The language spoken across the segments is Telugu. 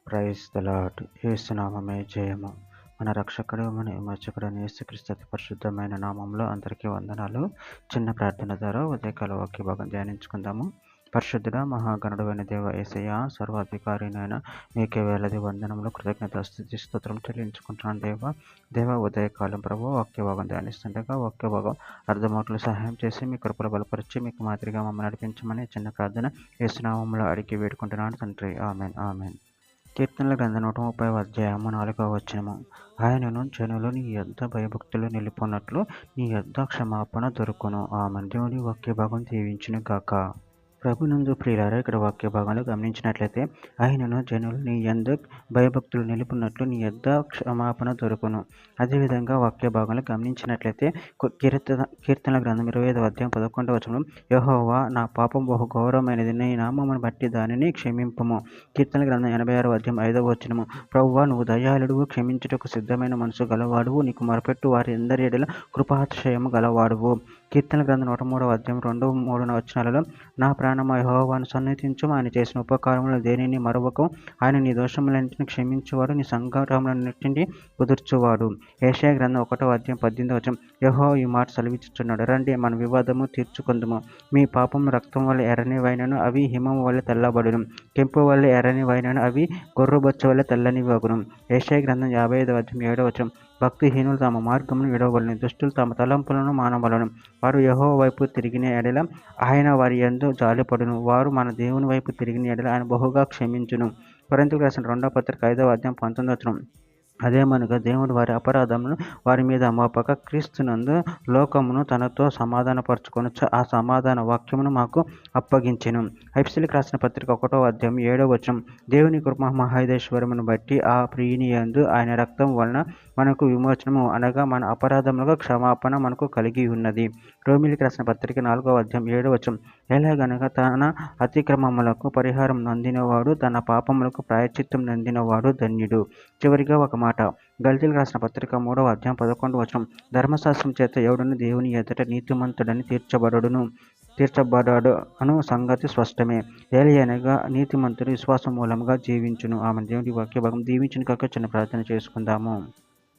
Praise the lord. యేసునామమే జయము. మన రక్షకుడు మన విమోచకుడు యేసుక్రీస్తు అతి పరిశుద్ధమైన నామంలో అందరికీ వందనాలు. చిన్న ప్రార్థన ద్వారా ఉదయకాల వాక్య భాగం ధ్యానించుకుందాము. పరిశుద్ధుడ మహాగణుడైన దేవ యేసయ్య, సర్వాధికారినైన మీకే వేలది వందనములు, కృతజ్ఞత స్తుతి స్తోత్రం చెల్లించుకుంటున్నాను దేవ ఉదయకాలం ప్రభు వాక్య భాగం ధ్యానిస్తుండగా వాక్య భాగం అర్థమవుట్లు సహాయం చేసి మీ కృపలు బలపరిచి మీకు మాదిరిగా మమ్మల్ని నడిపించమని చిన్న ప్రార్థన యేసునామంలో అడిగి వేడుకుంటున్నాను తండ్రి. Amen amen. కీర్తనల గ్రంథం 130వ అధ్యాయము 4వ వచనము. ఆయనను జనులు నీ యొద్ద భయభక్తులు నిలుపునట్లు నీ యొద్ద క్షమాపణ దొరుకును. ఆమెన్. దేవుని వాక్య భాగం దీవించును గాక. ప్రభునందు ప్రియులారా, ఇక్కడ వాక్య భాగంలో గమనించినట్లయితే ఆయనను జనులు నీ యందు భయభక్తులు నిలుపునట్లు నీ యొద్ద క్షమాపణ దొరుకును. అదేవిధంగా వాక్య భాగంలో గమనించినట్లయితే కీర్తనల గ్రంథం 25వ అధ్యాయం 11వ వచనం, యెహోవా నా పాపం బహు ఘోరమైనది, నీ నామమును బట్టి దానిని క్షమింపుము. కీర్తనల గ్రంథం 86వ అధ్యాయం 5వ వచనము, ప్రభువా నువ్వు దయాళుడువు, క్షమించుటకు సిద్ధమైన మనసు గలవాడువు, నీకు మొరపెట్టు వారి అందరి ఎడల కృపాతిశయము గలవాడువు. కీర్తనల గ్రంథం 103వ అధ్యాయం 2-3 వచనాలలో, నా ప్రాణమా యెహోవాను సన్నిధించుము, ఆయన చేసిన ఉపకారములు దేనిని మరువకు, ఆయన నీ దోషములన్నిటిని క్షమించువాడు, నీ సంకటములన్నిటిని కుదుర్చువాడు. యెషయా గ్రంథం 1వ అధ్యాయం 18వ వచనం, యెహోవా ఈ మాట సెలవిచ్చుచున్నాడు, రండి మన వివాదము తీర్చుకొందుము. మీ పాపం రక్తం వల్ల ఎర్రనివైనను అవి హిమము వల్ల తెల్లబడును, కెంపు వల్ల ఎర్రనివైనను అవి గొర్రెబొచ్చ వల్ల తెల్లనివగును. యెషయా గ్రంథం 55వ అధ్యాయం 7వ వచనం, భక్తిహీనులు తమ మార్గమును విడవవలెను, దుష్టులు తమ తలంపులను మానవలెను. వారు యెహోవా వైపు తిరిగిన ఎడల ఆయన వారి యందు జాలిపడును, వారు మన దేవుని వైపు తిరిగిన ఎడల ఆయన బహుగా క్షమించును. కొరింథీయులకు రాసిన 2వ పత్రిక 5వ అధ్యాయం 19వ వచనం, అదేమనగా దేవుడు వారి అపరాధమును వారి మీద మోపక క్రీస్తునందు లోకమును తనతో సమాధానపరచుకొనొచ్చు ఆ సమాధాన వాక్యమును మాకు అప్పగించెను. ఎఫెసీయులకు రాసిన పత్రిక 1వ అధ్యాయం 7వ వచనం, దేవుని కృపా మహేశ్వరమును బట్టి ఆ ప్రియుని యందు ఆయన రక్తం వలన మనకు విమోచనము, అనగా మన అపరాధములకు క్షమాపణ మనకు కలిగి ఉన్నది. రోమీయులకు రాసిన పత్రిక 4వ అధ్యాయం 7వ వచనం, ఎలాగనగా తన అతిక్రమములకు పరిహారం నొందినవాడు, తన పాపములకు ప్రాయశ్చిత్తం నొందినవాడు ధన్యుడు. చివరిగా ఒక మాట, గలతీయులకు రాసిన పత్రిక 3వ అధ్యాయం 11వ వచనం, ధర్మశాస్త్రం చేత ఎవడును దేవుని ఎదుట నీతిమంతుడని తీర్చబడడు అను సంగతి స్పష్టమే. ఏలయనగా నీతిమంతుడు విశ్వాసం మూలముగా జీవించును. ఆమె. దేవుడి వాక్య భాగం దీవించును కాక. చిన్న ప్రార్థన చేసుకుందాము.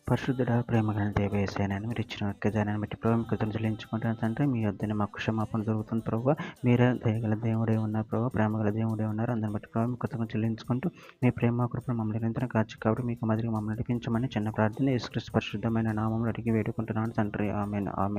పరిశుద్ధుడ ప్రేమగల దేవ యేసయ్య, మీరు ఇచ్చిన వాక్యదానాన్ని బట్టి ప్రభు మీకు కృతజ్ఞతలు చెల్లించుకుంటున్నాను తండ్రి. మీ వద్దనే మాకు క్షమాపణ దొరుకుతుంది ప్రభు. మీరే దయగల దేవుడే ఉన్నారు ప్రభు, ప్రేమగల దేవుడే ఉన్నారు. అందరిని బట్టి ప్రభు మీకు కృతజ్ఞతలు చెల్లించుకుంటూ మీ ప్రేమ కృపను మమ్మల్ని నిరంతరం కాచి కాబట్టి మీకు మాదిరిగా మమ్మల్ని నడిపించమని చిన్న ప్రార్థన యేసుక్రీస్తు పరిశుద్ధమైన నామములో అడిగి వేడుకుంటున్నాను తండ్రి. ఆమేన్ ఆమేన్.